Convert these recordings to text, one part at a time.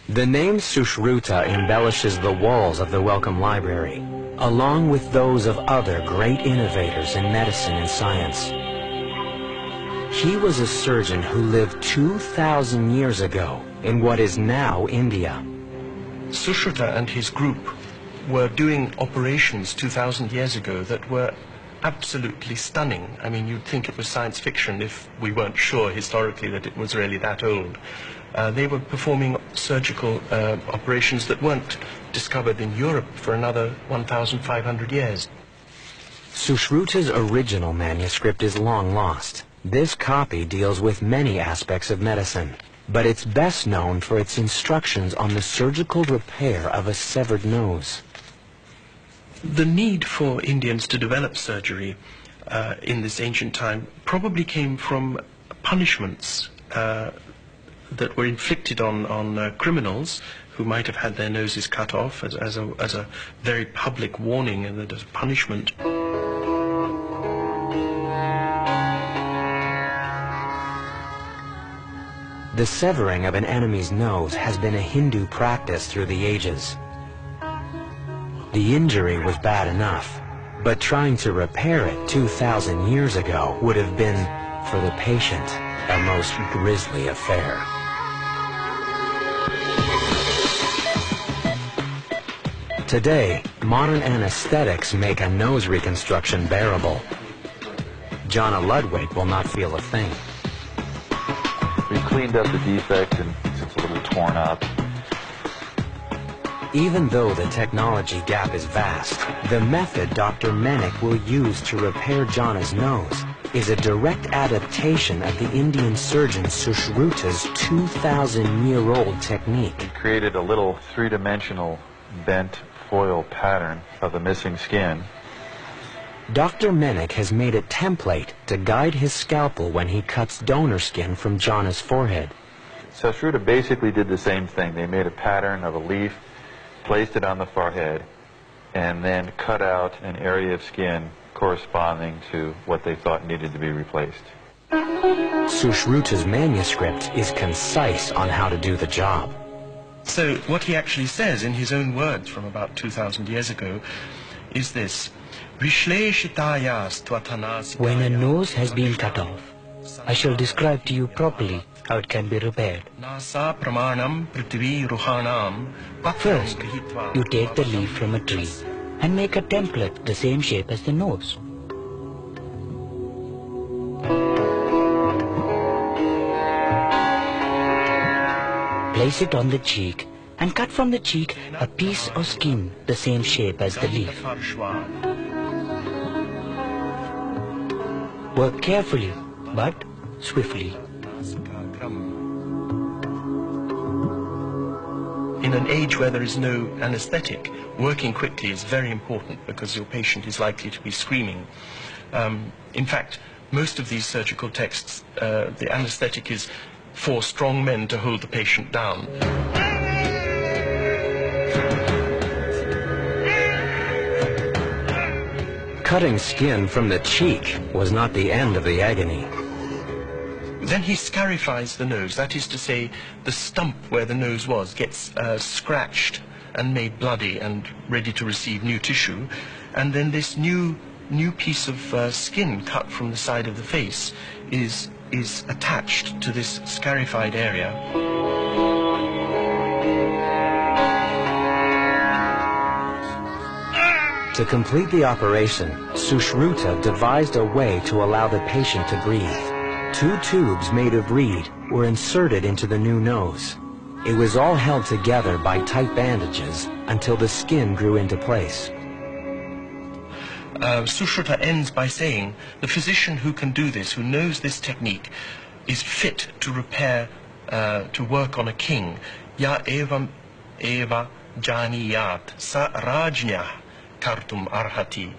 The name Sushruta embellishes the walls of the Wellcome Library, along with those of other great innovators in medicine and science. He was a surgeon who lived 2,000 years ago in what is now India. Sushruta and his group were doing operations 2,000 years ago that were absolutely stunning. I mean, you'd think it was science fiction if we weren't sure historically that it was really that old. They were performing surgical operations that weren't discovered in Europe for another 1,500 years. Sushruta's original manuscript is long lost. This copy deals with many aspects of medicine, but it's best known for its instructions on the surgical repair of a severed nose. The need for Indians to develop surgery in this ancient time probably came from punishments that were inflicted on criminals who might have had their noses cut off as a very public warning and as a punishment. The severing of an enemy's nose has been a Hindu practice through the ages. The injury was bad enough, but trying to repair it 2,000 years ago would have been, for the patient, a most grisly affair. Today, modern anesthetics make a nose reconstruction bearable. Jonna Ludwig will not feel a thing. We cleaned up the defect and it's a little torn up. Even though the technology gap is vast, the method Dr. Menik will use to repair Jonna's nose is a direct adaptation of the Indian surgeon Sushruta's 2,000-year-old technique. We created a little three-dimensional bent foil pattern of the missing skin. Dr. Menik has made a template to guide his scalpel when he cuts donor skin from Jonna's forehead. Sushruta basically did the same thing. They made a pattern of a leaf, placed it on the forehead, and then cut out an area of skin corresponding to what they thought needed to be replaced. Sushruta's manuscript is concise on how to do the job. So what he actually says in his own words from about 2,000 years ago is this: when a nose has been cut off, I shall describe to you properly how it can be repaired. First, you take the leaf from a tree and make a template the same shape as the nose. Place it on the cheek and cut from the cheek a piece of skin the same shape as the leaf. Work carefully, but swiftly. In an age where there is no anesthetic, working quickly is very important because your patient is likely to be screaming. In fact, most of these surgical texts, the anesthetic is for strong men to hold the patient down. Cutting skin from the cheek was not the end of the agony. Then he scarifies the nose, that is to say, the stump where the nose was gets scratched and made bloody and ready to receive new tissue, and then this new piece of skin cut from the side of the face is attached to this scarified area. To complete the operation, Sushruta devised a way to allow the patient to breathe. 2 tubes made of reed were inserted into the new nose. It was all held together by tight bandages until the skin grew into place. Sushruta ends by saying, the physician who can do this, who knows this technique, is fit to repair, to work on a king. Ya evam eva janiyat sa rajnya kartum arhati.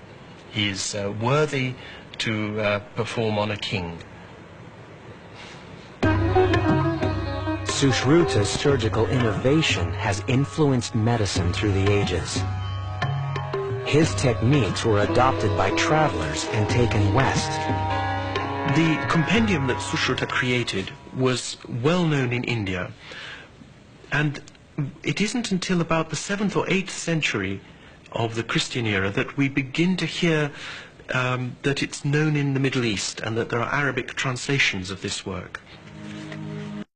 He is worthy to perform on a king. Sushruta's surgical innovation has influenced medicine through the ages. His techniques were adopted by travelers and taken west. The compendium that Sushruta created was well known in India, and it isn't until about the 7th or 8th century of the Christian era that we begin to hear that it's known in the Middle East and that there are Arabic translations of this work.